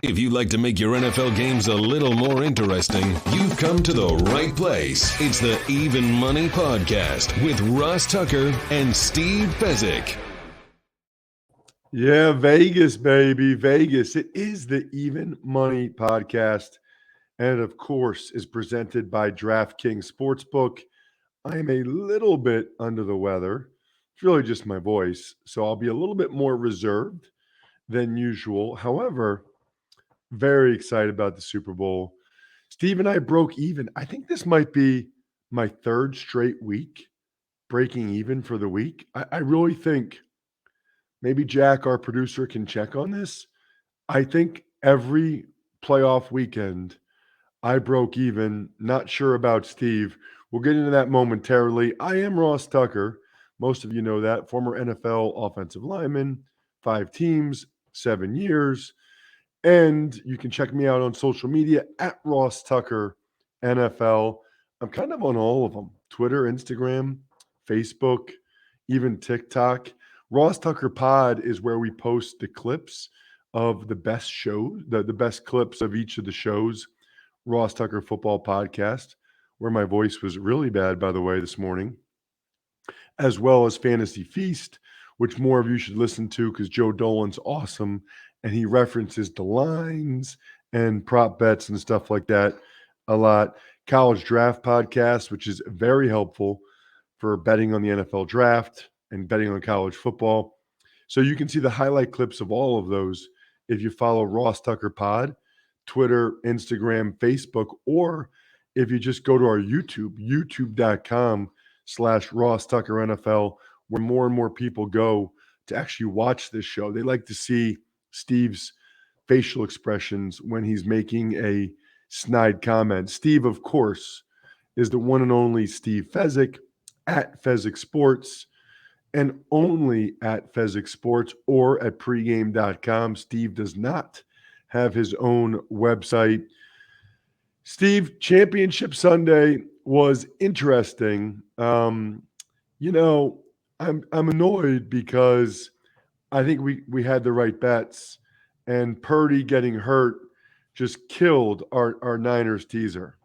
If you'd like to make your NFL games a little more interesting, you've come to the right place. It's the Even Money Podcast with Ross Tucker and Steve Fezzik. Yeah, Vegas, baby, Vegas. It is the Even Money Podcast, and of course is presented by DraftKings Sportsbook. I am a little bit under the weather. It's really just my voice, so I'll be a little bit more reserved than usual. However, very excited about the Super Bowl. Steve and I broke even. I think this might be my third straight week breaking even for the week. I really think maybe Jack, our producer, can check on this. I think every playoff weekend I broke even. Not sure about Steve. We'll get into that momentarily. I am Ross Tucker. Most of you know that. Former NFL offensive lineman, 5 teams, 7 years. And you can check me out on social media at Ross Tucker NFL. I'm kind of on all of them: Twitter, Instagram, Facebook, even TikTok. Ross Tucker Pod is where we post the clips of the best shows, the best clips of each of the shows. Ross Tucker Football Podcast, where my voice was really bad, by the way, this morning, as well as Fantasy Feast, which more of you should listen to because Joe Dolan's awesome, and he references the lines and prop bets and stuff like that a lot. College Draft Podcast, which is very helpful for betting on the NFL draft and betting on college football. So you can see the highlight clips of all of those if you follow Ross Tucker Pod, Twitter, Instagram, Facebook, or if you just go to our YouTube, youtube.com/Ross Tucker NFL, where more and more people go to actually watch this show. They like to see Steve's facial expressions when he's making a snide comment. Steve, of course, is the one and only Steve Fezzik at Fezzik Sports, and only at Fezzik Sports or at pregame.com. Steve does not have his own website. Steve, Championship Sunday was interesting. I'm annoyed because I think we had the right bets, and Purdy getting hurt just killed our Niners teaser.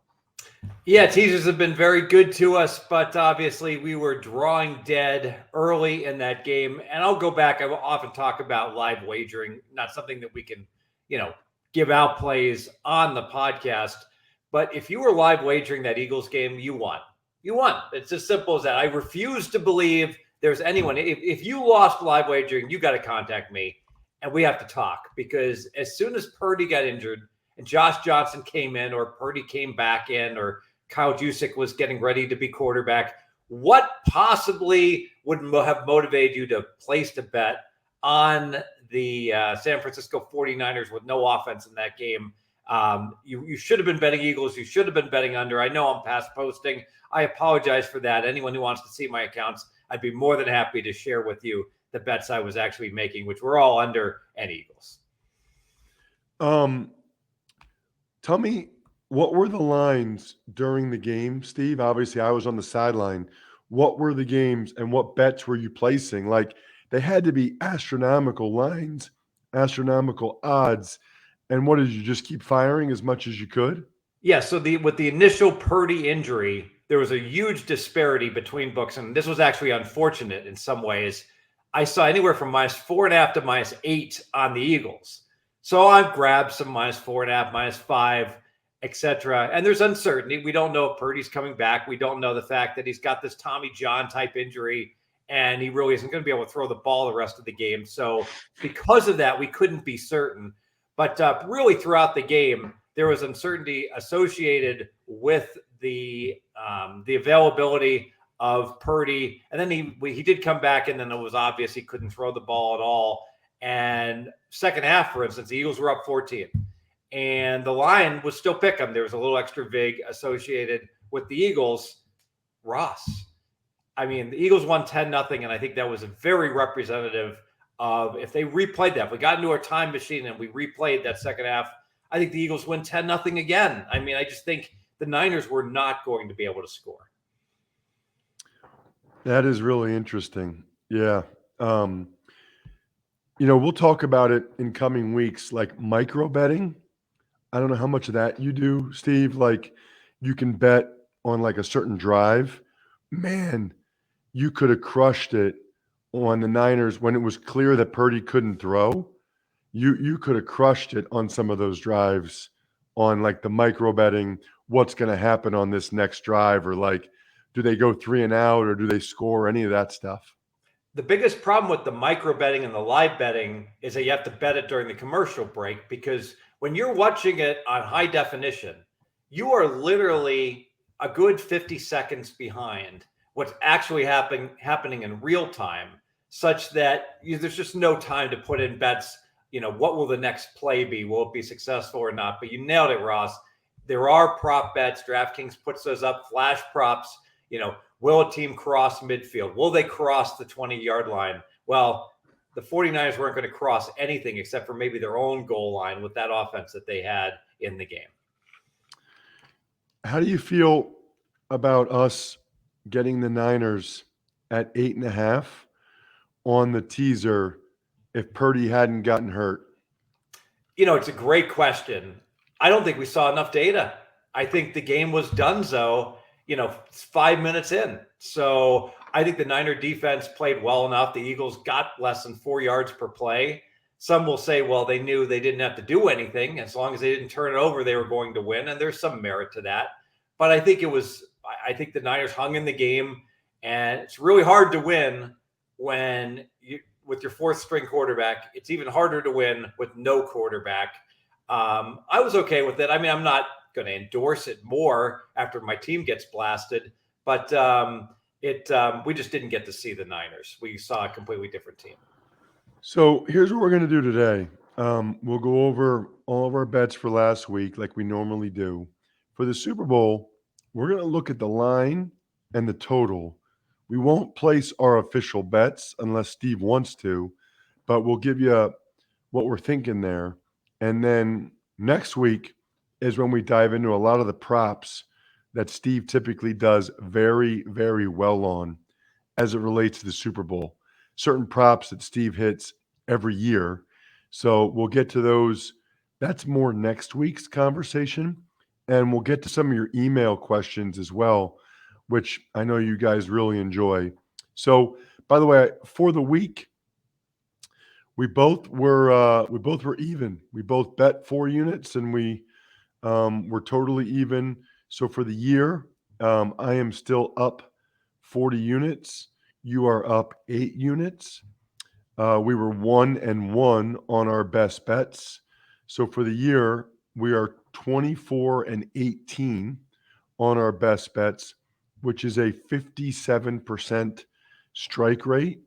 Yeah, teasers have been very good to us, but obviously we were drawing dead early in that game. And I'll go back. I will often talk about live wagering, not something that we can, give out plays on the podcast. But if you were live wagering that Eagles game, you won. You won. It's as simple as that. I refuse to believe there's anyone. If you lost live wagering, you got to contact me and we have to talk, because as soon as Purdy got injured and Josh Johnson came in, or Purdy came back in, or Kyle Juszczyk was getting ready to be quarterback, what possibly would have motivated you to place the bet on the San Francisco 49ers with no offense in that game? You should have been betting Eagles. You should have been betting under. I know I'm past posting. I apologize for that. Anyone who wants to see my accounts, I'd be more than happy to share with you the bets I was actually making, which were all under and Eagles. Tell me, what were the lines during the game, Steve? Obviously, I was on the sideline. What were the games and what bets were you placing? Like, they had to be astronomical lines, astronomical odds. And what did you just keep firing as much as you could? Yeah, so with the initial Purdy injury, there was a huge disparity between books, and this was actually unfortunate in some ways. I saw anywhere from -4.5 to -8 on the Eagles. So I've grabbed some -4.5, -5, etc. And there's uncertainty. We don't know if Purdy's coming back. We don't know the fact that he's got this Tommy John type injury, and he really isn't going to be able to throw the ball the rest of the game. So because of that, we couldn't be certain. But really throughout the game, there was uncertainty associated with the availability of Purdy. And then he did come back, and then it was obvious he couldn't throw the ball at all. And second half, for instance, the Eagles were up 14. And the line was still pick 'em. There was a little extra vig associated with the Eagles. Ross, I mean, the Eagles won 10-0, and I think that was very representative of, if they replayed that, if we got into our time machine and we replayed that second half, I think the Eagles win 10-0 again. I mean, I just think the Niners were not going to be able to score. That is really interesting. Yeah. We'll talk about it in coming weeks, like micro betting. I don't know how much of that you do, Steve. Like you can bet on like a certain drive. Man, you could have crushed it on the Niners when it was clear that Purdy couldn't throw. You could have crushed it on some of those drives on like the micro betting, what's going to happen on this next drive, or like, do they go 3 and out or do they score, any of that stuff? The biggest problem with the micro betting and the live betting is that you have to bet it during the commercial break, because when you're watching it on high definition, you are literally a good 50 seconds behind what's actually happening in real time, such that there's just no time to put in bets. What will the next play be? Will it be successful or not? But you nailed it, Ross. There are prop bets. DraftKings puts those up, flash props. Will a team cross midfield? Will they cross the 20-yard line? Well, the 49ers weren't going to cross anything except for maybe their own goal line with that offense that they had in the game. How do you feel about us getting the Niners at 8.5 on the teaser if Purdy hadn't gotten hurt? It's a great question. I don't think we saw enough data. I think the game was donezo, 5 minutes in. So I think the Niner defense played well enough. The Eagles got less than 4 yards per play. Some will say, well, they knew they didn't have to do anything. As long as they didn't turn it over, they were going to win. And there's some merit to that. But I think the Niners hung in the game. And it's really hard to win when with your fourth string quarterback. It's even harder to win with no quarterback. I was okay with it. I mean, I'm not going to endorse it more after my team gets blasted, but we just didn't get to see the Niners. We saw a completely different team. So here's what we're going to do today. We'll go over all of our bets for last week like we normally do. For the Super Bowl, we're going to look at the line and the total. We won't place our official bets unless Steve wants to, but we'll give you what we're thinking there. And then next week is when we dive into a lot of the props that Steve typically does very, very well on as it relates to the Super Bowl. Certain props that Steve hits every year. So we'll get to those. That's more next week's conversation. And we'll get to some of your email questions as well, which I know you guys really enjoy. So, by the way, for the week, we both were even. We both bet 4 units, and we were totally even. So for the year, I am still up 40 units. You are up 8 units. We were 1-1 on our best bets. So for the year, we are 24-18 on our best bets, which is a 57% strike rate.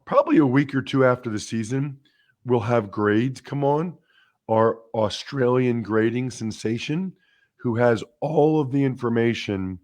Probably a week or two after the season, we'll have grades come on. Our Australian grading sensation, who has all of the information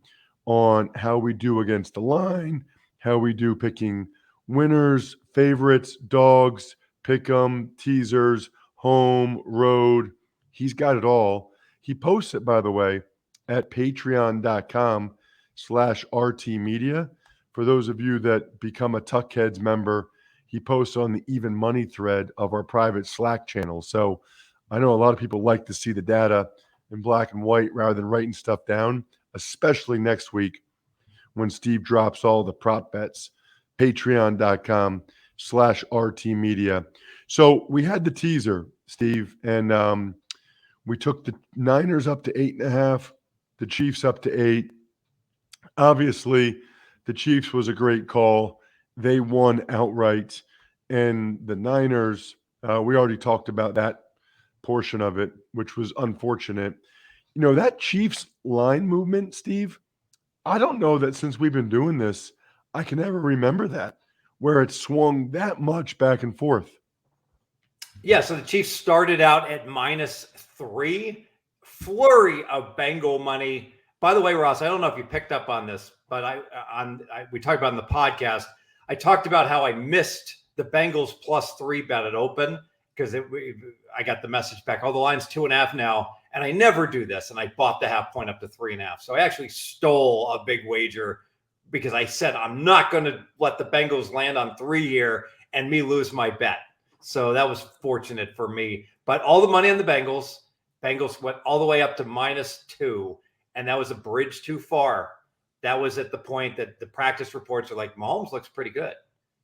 on how we do against the line, how we do picking winners, favorites, dogs, pick 'em, teasers, home, road. He's got it all. He posts it, by the way, at patreon.com/RTmedia. For those of you that become a Tuckheads member, he posts on the Even Money thread of our private Slack channel. So I know a lot of people like to see the data in black and white rather than writing stuff down, especially next week when Steve drops all the prop bets. Patreon.com/RTmedia. So we had the teaser, Steve, and we took the Niners up to 8.5, the Chiefs up to 8. Obviously, the Chiefs was a great call. They won outright. And the Niners, we already talked about that portion of it, which was unfortunate. That Chiefs line movement, Steve, I don't know that since we've been doing this, I can ever remember that, where it swung that much back and forth. Yeah, so the Chiefs started out at -3, flurry of Bengal money. By the way, Ross, I don't know if you picked up on this, but we talked about in the podcast. I talked about how I missed the Bengals +3 bet at open because I got the message back. Oh, the line's 2.5 now, and I never do this. And I bought the half point up to 3.5. So I actually stole a big wager because I said I'm not going to let the Bengals land on 3 here and me lose my bet. So that was fortunate for me. But all the money on the Bengals. Bengals went all the way up to -2, and that was a bridge too far. That was at the point that the practice reports are like, Mahomes looks pretty good.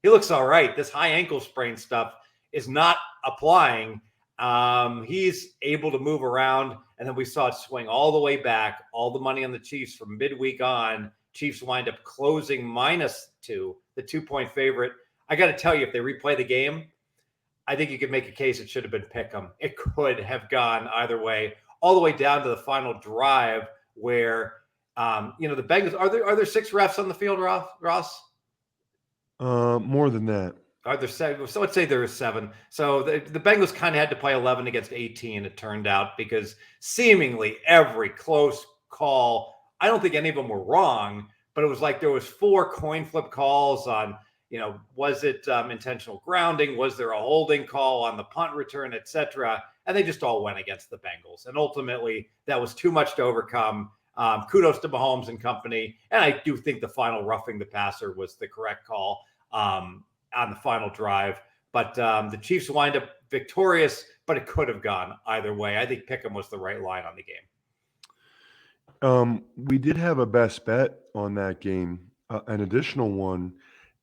He looks all right. This high ankle sprain stuff is not applying. He's able to move around, and then we saw it swing all the way back. All the money on the Chiefs from midweek on. Chiefs wind up closing -2, the 2-point favorite. I got to tell you, if they replay the game, I think you could make a case it should have been pick'em. It could have gone either way, all the way down to the final drive where, the Bengals, are there 6 refs on the field, Ross? More than that. Are there 7? So let's say there are 7. So the Bengals kind of had to play 11 against 18, it turned out, because seemingly every close call, I don't think any of them were wrong, but it was like there was 4 coin flip calls on, was it intentional grounding? Was there a holding call on the punt return, et cetera? And they just all went against the Bengals. And ultimately, that was too much to overcome. Kudos to Mahomes and company. And I do think the final roughing the passer was the correct call on the final drive. But the Chiefs wind up victorious, but it could have gone either way. I think pick'em was the right line on the game. We did have a best bet on that game, an additional one,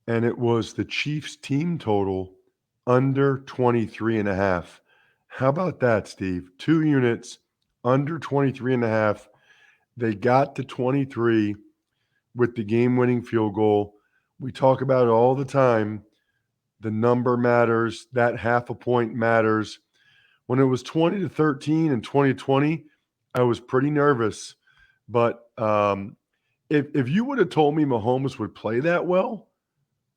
and it was the Chiefs team total under 23.5. How about that, Steve? 2 units under 23.5. They got to 23 with the game-winning field goal. We talk about it all the time. The number matters. That half a point matters. When it was 20-13 in 2020, I was pretty nervous. But if you would have told me Mahomes would play that well,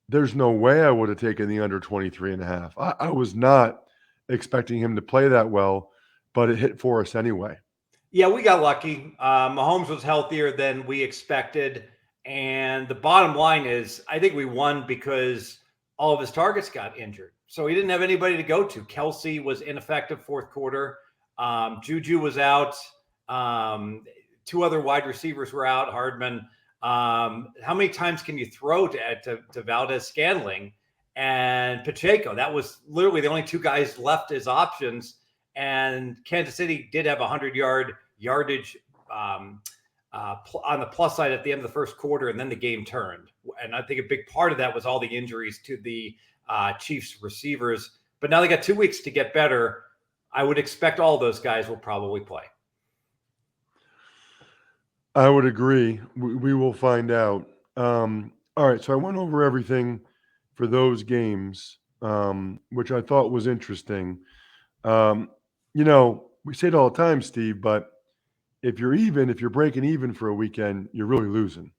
there's no way I would have taken the under 23.5. I was not expecting him to play that well, but it hit for us anyway. Yeah, we got lucky. Mahomes was healthier than we expected. And the bottom line is, I think we won because all of his targets got injured. So he didn't have anybody to go to. Kelsey was ineffective fourth quarter. Juju was out. 2 other wide receivers were out, Hardman. How many times can you throw to Valdez-Scantling and Pacheco? That was literally the only 2 guys left as options. And Kansas City did have 100-yardage on the plus side at the end of the first quarter, and then the game turned. And I think a big part of that was all the injuries to the Chiefs receivers. But now they got 2 weeks to get better. I would expect all those guys will probably play. I would agree. We will find out. All right, so I went over everything for those games, which I thought was interesting. We say it all the time, Steve, but if you're breaking even for a weekend, you're really losing.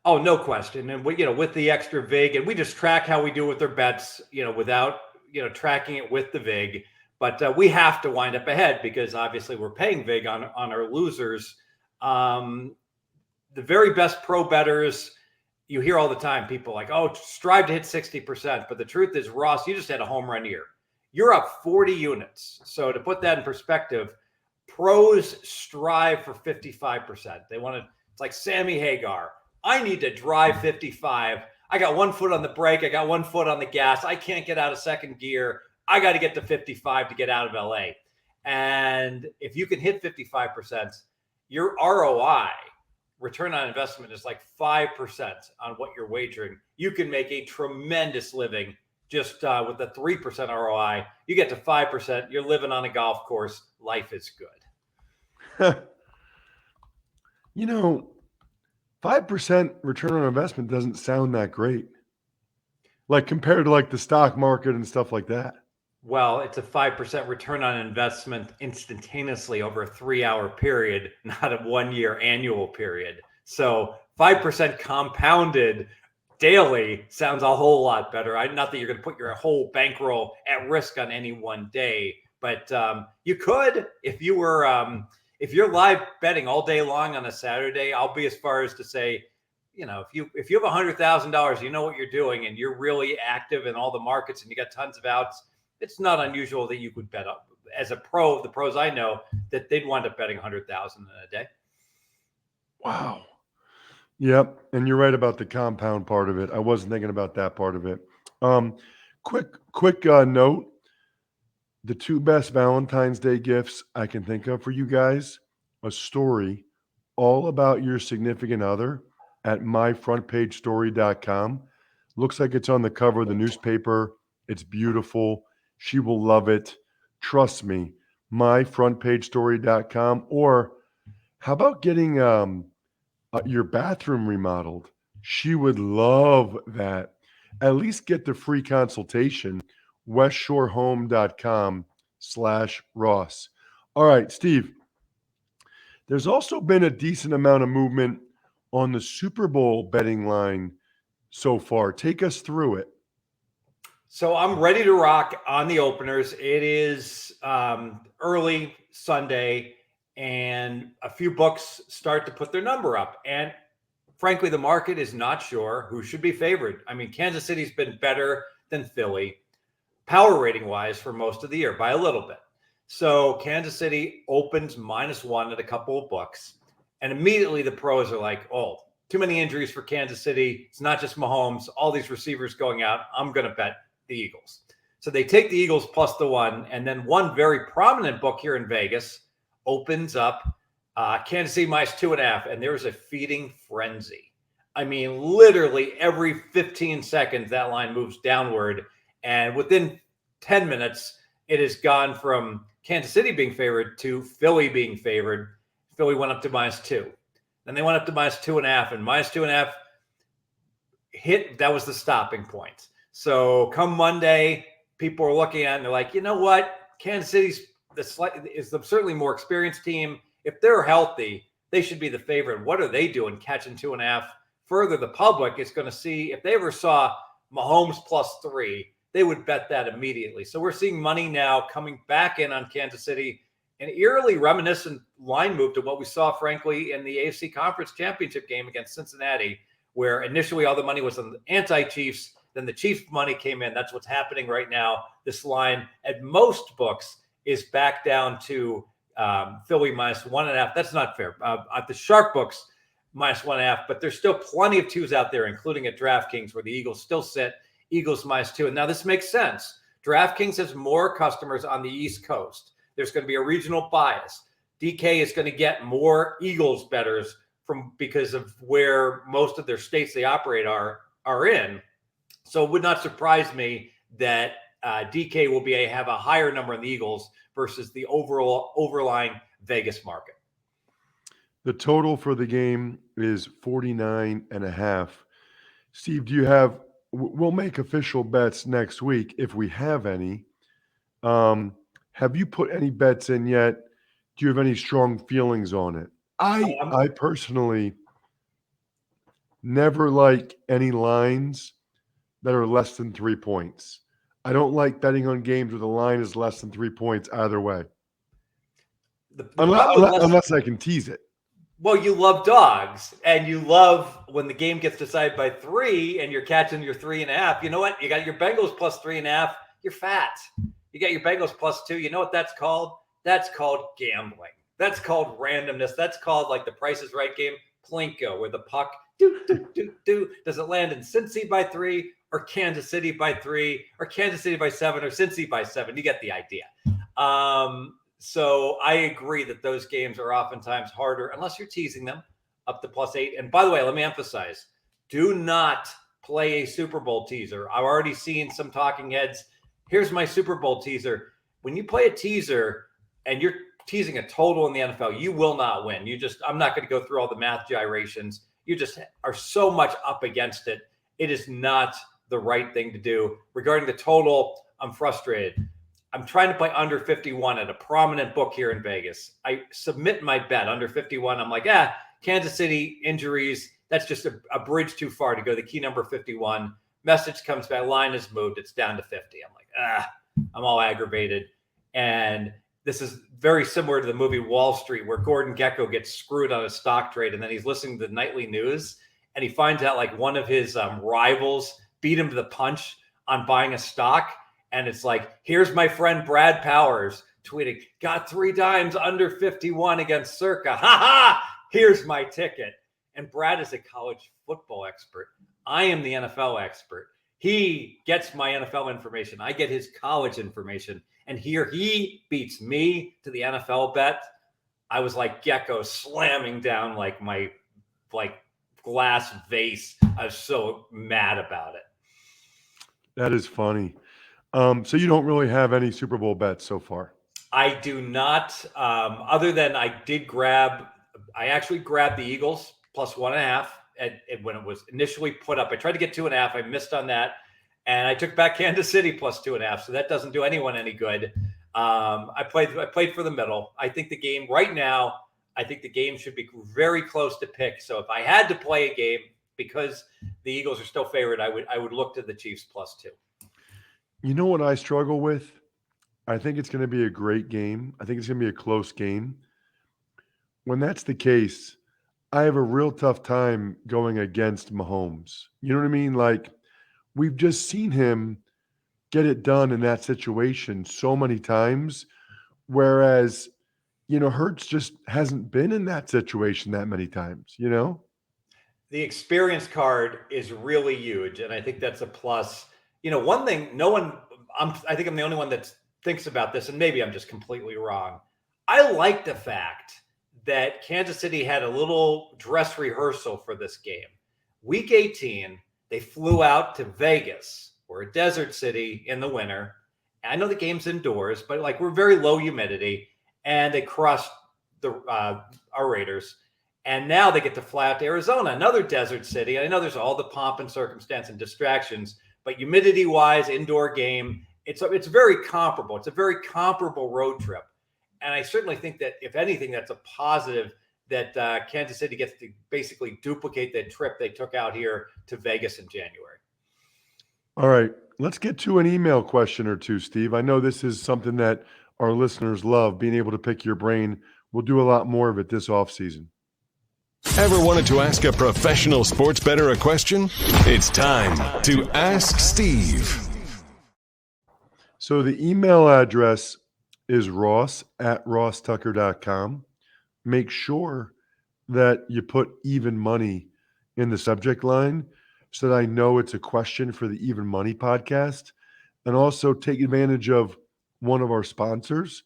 Oh, no question. And with the extra VIG, and we just track how we do with their bets, without, tracking it with the VIG. But we have to wind up ahead because obviously we're paying VIG on our losers. The very best pro bettors, you hear all the time, people like, oh, strive to hit 60%. But the truth is, Ross, you just had a home run year. You're up 40 units. So to put that in perspective, pros strive for 55%. They want to, it's like Sammy Hagar. I need to drive 55. I got 1 foot on the brake. I got 1 foot on the gas. I can't get out of second gear. I got to get to 55 to get out of LA. And if you can hit 55%, your ROI, return on investment, is like 5% on what you're wagering. You can make a tremendous living just with the 3% ROI. You get to 5%, you're living on a golf course. Life is good. 5% return on investment doesn't sound that great. Like compared to like the stock market and stuff like that. Well, it's a 5% return on investment instantaneously over a 3-hour period, not a 1-year annual period. So 5% compounded daily sounds a whole lot better. Not that you're going to put your whole bankroll at risk on any one day, but you could if you're live betting all day long on a Saturday. I'll be as far as to say, if you have $100,000, you know what you're doing, and you're really active in all the markets, and you got tons of outs. It's not unusual that you could bet up as a pro. The pros I know that they'd wind up betting 100,000 in a day. Wow. Yep, and you're right about the compound part of it. I wasn't thinking about that part of it. Quick note. The two best Valentine's Day gifts I can think of for you guys, a story all about your significant other at myfrontpagestory.com. Looks like it's on the cover of the newspaper. It's beautiful. She will love it. Trust me, myfrontpagestory.com. Or how about getting your bathroom remodeled? She would love that. At least get the free consultation, westshorehome.com/Ross. All right, Steve, there's also been a decent amount of movement on the Super Bowl betting line so far. Take us through it. So I'm ready to rock on the openers. It is early Sunday, and a few books start to put their number up. And frankly, the market is not sure who should be favored. I mean, Kansas City's been better than Philly, power rating wise, for most of the year by a little bit. So Kansas City opens -1 at a couple of books. And immediately the pros are like, oh, too many injuries for Kansas City. It's not just Mahomes, all these receivers going out. I'm going to bet the Eagles. So they take the Eagles +1. And then one very prominent book here in Vegas opens up Kansas City -2.5. And there's a feeding frenzy. I mean, literally every 15 seconds, that line moves downward. And within 10 minutes, it has gone from Kansas City being favored to Philly being favored. Philly went up to -2. Then they went up to -2.5, and -2.5 hit. That was the stopping point. So come Monday, people are looking at it and they're like, you know what? Kansas City's is the certainly more experienced team. If they're healthy, they should be the favorite. What are they doing catching 2.5? Further, the public is going to see, if they ever saw Mahomes +3, they would bet that immediately. So we're seeing money now coming back in on Kansas City, an eerily reminiscent line move to what we saw, frankly, in the AFC Conference Championship game against Cincinnati, where initially all the money was on the anti-Chiefs. Then the Chiefs money came in. That's what's happening right now. This line at most books is back down to Philly -1.5. That's not fair. At the sharp books, -1.5, but there's still plenty of twos out there, including at DraftKings, where the Eagles still sit. Eagles -2. And now this makes sense. DraftKings has more customers on the East Coast. There's going to be a regional bias. DK is going to get more Eagles bettors because of where most of their states they operate are in. So it would not surprise me that DK will have a higher number on the Eagles versus the overlying Vegas market. The total for the game is 49.5. Steve, do you have? We'll make official bets next week if we have any. Have you put any bets in yet? Do you have any strong feelings on it? I personally never like any lines that are less than 3 points. I don't like betting on games where the line is less than 3 points either way. Unless I can tease it. Well, you love dogs, and you love when the game gets decided by 3 and you're catching your 3.5. You know what? You got your Bengals +3.5. You're fat. You got your Bengals +2. You know what that's called? That's called gambling. That's called randomness. That's called, like the Price is Right game, Plinko, where the puck does it land in Cincy by 3 or Kansas City by 3 or Kansas City by 7 or Cincy by 7. You get the idea. So I agree that those games are oftentimes harder unless you're teasing them up to +8. And by the way, let me emphasize, do not play a Super Bowl teaser. I've already seen some talking heads. Here's my Super Bowl teaser. When you play a teaser and you're teasing a total in the NFL, you will not win. I'm not going to go through all the math gyrations. You just are so much up against it. It is not the right thing to do. Regarding the total, I'm frustrated. I'm trying to play under 51 at a prominent book here in Vegas. I submit my bet under 51. I'm like, Kansas City injuries. That's just a bridge too far to go. The key number 51. Message comes back. Line is moved. It's down to 50. I'm like, I'm all aggravated. And this is very similar to the movie Wall Street, where Gordon Gekko gets screwed on a stock trade. And then he's listening to the nightly news and he finds out like one of his rivals beat him to the punch on buying a stock. And it's like, here's my friend Brad Powers tweeting, got 3 dimes under 51 against Circa. Ha ha! Here's my ticket. And Brad is a college football expert. I am the NFL expert. He gets my NFL information. I get his college information. And here he beats me to the NFL bet. I was like Gecko slamming down like my glass vase. I was so mad about it. That is funny. So you don't really have any Super Bowl bets so far? I do not, other than I actually grabbed the Eagles plus 1.5 when it was initially put up. I tried to get 2.5. I missed on that. And I took back Kansas City plus 2.5. So that doesn't do anyone any good. I played for the middle. I think the game right now, should be very close to pick. So if I had to play a game, because the Eagles are still favored, I would look to the Chiefs plus 2. You know what I struggle with? I think it's going to be a great game. I think it's going to be a close game. When that's the case, I have a real tough time going against Mahomes. You know what I mean? Like, we've just seen him get it done in that situation so many times, whereas, Hurts just hasn't been in that situation that many times, The experience card is really huge, and I think that's a plus. One thing I think I'm the only one that thinks about this, and maybe I'm just completely wrong. I like the fact that Kansas City had a little dress rehearsal for this game. Week 18, they flew out to Vegas. We're a desert city in the winter. I know the game's indoors, but we're very low humidity, and they crushed our Raiders. And now they get to fly out to Arizona, another desert city. I know there's all the pomp and circumstance and distractions, but humidity-wise, indoor game, it's very comparable. It's a very comparable road trip. And I certainly think that, if anything, that's a positive that Kansas City gets to basically duplicate that trip they took out here to Vegas in January. All right, let's get to an email question or two, Steve. I know this is something that our listeners love, being able to pick your brain. We'll do a lot more of it this offseason. Ever wanted to ask a professional sports bettor a question? It's time to Ask Steve. So the email address is ross@rosstucker.com. Make sure that you put even money in the subject line so that I know it's a question for the Even Money podcast. And also take advantage of one of our sponsors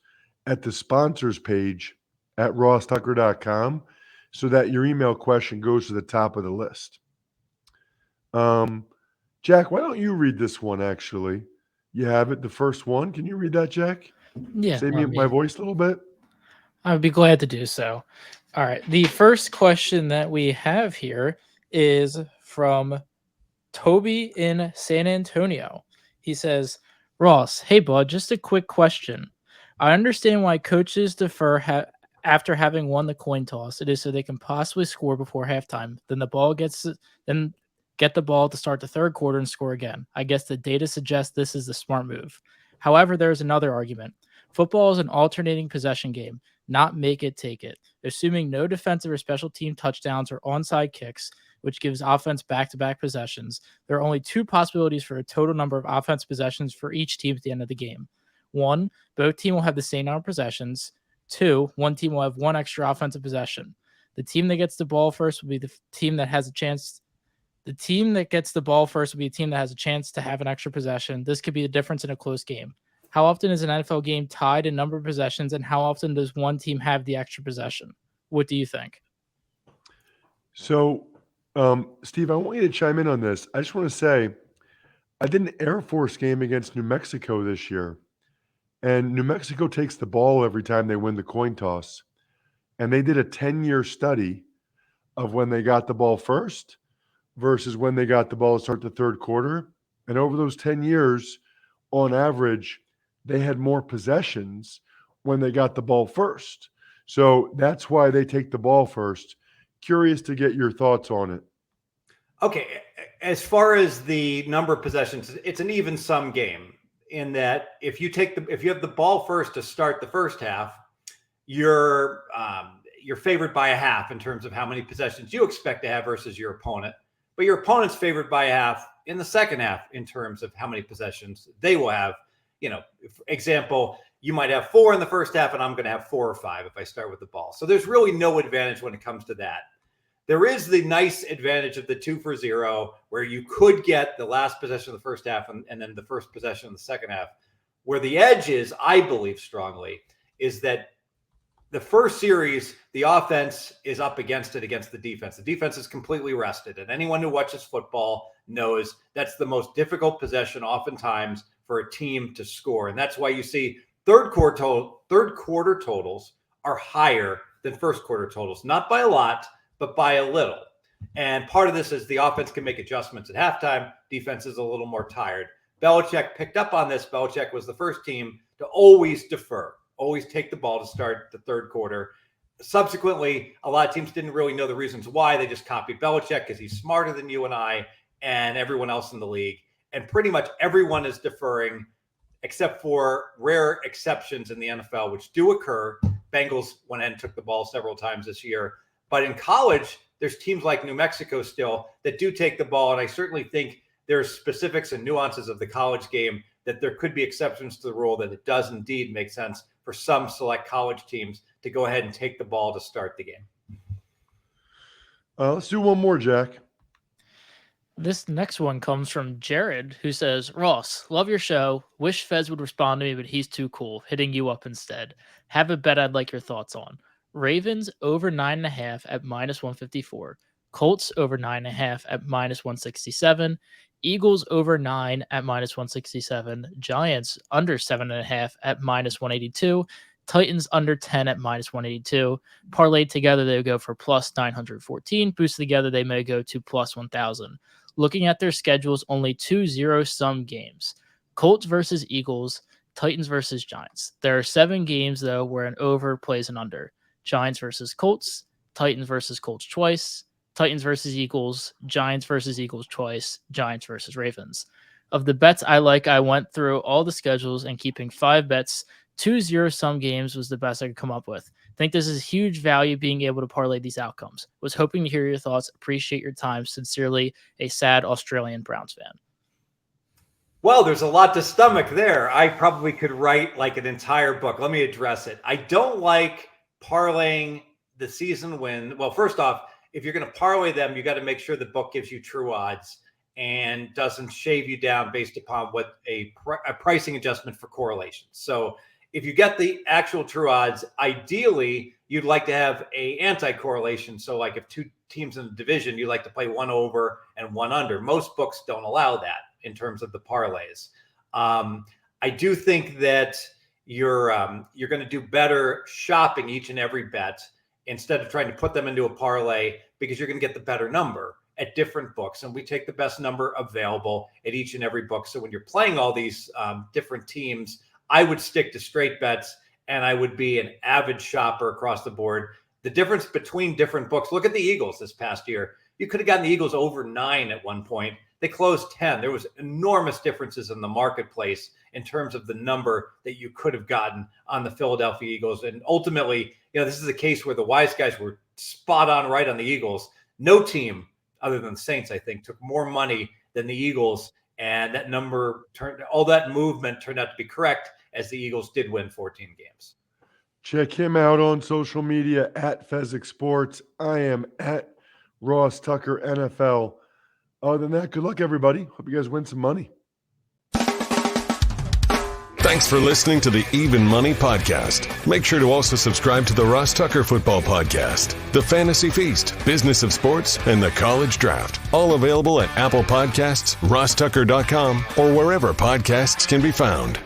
at the sponsors page at rosstucker.com so that your email question goes to the top of the list. Jack, why don't you read this one, actually? You have it, the first one. Can you read that, Jack? Yeah. Save me my voice a little bit. I would be glad to do so. All right. The first question that we have here is from Toby in San Antonio. He says, Ross, hey, bud, just a quick question. I understand why coaches defer after having won the coin toss. It is so they can possibly score before halftime. Then get the ball to start the third quarter and score again. I guess the data suggests this is the smart move. However, there is another argument. Football is an alternating possession game, not make it, take it. Assuming no defensive or special team touchdowns or onside kicks, which gives offense back-to-back possessions, there are only 2 possibilities for a total number of offense possessions for each team at the end of the game. 1, both teams will have the same number of possessions. 2, one team will have 1 extra offensive possession. The team that gets the ball first will be the team that has a chance. The team that gets the ball first will be a team that has a chance to have an extra possession. This could be the difference in a close game. How often is an NFL game tied in number of possessions, and how often does one team have the extra possession? What do you think? So, Steve, I want you to chime in on this. I just want to say, I did an Air Force game against New Mexico this year, and New Mexico takes the ball every time they win the coin toss. And they did a 10-year study of when they got the ball first versus when they got the ball to start the third quarter. And over those 10 years, on average, they had more possessions when they got the ball first. So that's why they take the ball first. Curious to get your thoughts on it. Okay. As far as the number of possessions, it's an even sum game in that if you have the ball first to start the first half, you're favored by a half in terms of how many possessions you expect to have versus your opponent. But your opponent's favored by a half in the second half in terms of how many possessions they will have. For example, you might have 4 in the first half, and I'm going to have 4 or 5 if I start with the ball. So there's really no advantage when it comes to that. there is the nice advantage of the 2-for-0, where you could get the last possession of the first half and then the first possession of the second half. Where the edge is, I believe strongly, is that the first series, the offense is up against the defense. The defense is completely rested. And anyone who watches football knows that's the most difficult possession oftentimes for a team to score. And that's why you see third quarter totals are higher than first quarter totals, not by a lot, but by a little. And part of this is the offense can make adjustments at halftime. Defense is a little more tired. Belichick picked up on this. Belichick was the first team to always defer, always take the ball to start the third quarter. Subsequently, a lot of teams didn't really know the reasons why. They just copied Belichick because he's smarter than you and I and everyone else in the league. And pretty much everyone is deferring, except for rare exceptions in the NFL, which do occur. Bengals went and took the ball several times this year. But in college, there's teams like New Mexico still that do take the ball. And I certainly think there's specifics and nuances of the college game that there could be exceptions to the rule, that it does indeed make sense for some select college teams to go ahead and take the ball to start the game. Let's do one more, Jack. This next one comes from Jared, who says, Ross, love your show. Wish Fez would respond to me, but he's too cool. Hitting you up instead. Have a bet I'd like your thoughts on. Ravens over 9.5 at -154. Colts over 9.5 at -167. Eagles over 9 at -167. Giants under 7.5 at -182. Titans under 10 at -182. Parlayed together, they would go for +914. Boosted together, they may go to +1,000. Looking at their schedules, only 2 zero-sum games. Colts versus Eagles, Titans versus Giants. There are 7 games, though, where an over plays an under. Giants versus Colts, Titans versus Colts twice, Titans versus Eagles, Giants versus Eagles twice, Giants versus Ravens. Of the bets I like, I went through all the schedules and keeping 5 bets. 2 zero-sum games was the best I could come up with. Think this is huge value being able to parlay these outcomes. Was hoping to hear your thoughts. Appreciate your time. Sincerely, a sad Australian Browns fan. Well, there's a lot to stomach there. I probably could write like an entire book. Let me address it. I don't like parlaying the season win. Well, first off, if you're going to parlay them, you got to make sure the book gives you true odds and doesn't shave you down based upon what a pricing adjustment for correlation. So if you get the actual true odds, ideally, you'd like to have a anti-correlation. So like if 2 teams in the division, you like to play 1 over and 1 under. Most books don't allow that in terms of the parlays. I do think that you're going to do better shopping each and every bet instead of trying to put them into a parlay, because you're going to get the better number at different books. And we take the best number available at each and every book. So when you're playing all these different teams, I would stick to straight bets, and I would be an avid shopper across the board. The difference between different books, look at the Eagles this past year. You could have gotten the Eagles over 9 at one point. They closed 10. There was enormous differences in the marketplace in terms of the number that you could have gotten on the Philadelphia Eagles. And ultimately, this is a case where the wise guys were spot on right on the Eagles. No team other than the Saints, I think, took more money than the Eagles. And that number all that movement turned out to be correct, as the Eagles did win 14 games. Check him out on social media at Fezzik Sports. I am at Ross Tucker NFL. Other than that, good luck, everybody. Hope you guys win some money. Thanks for listening to the Even Money Podcast. Make sure to also subscribe to the Ross Tucker Football Podcast, The Fantasy Feast, Business of Sports, and the College Draft. All availavailable at Apple Podcasts, rosstucker.com, or wherever podcasts can be found.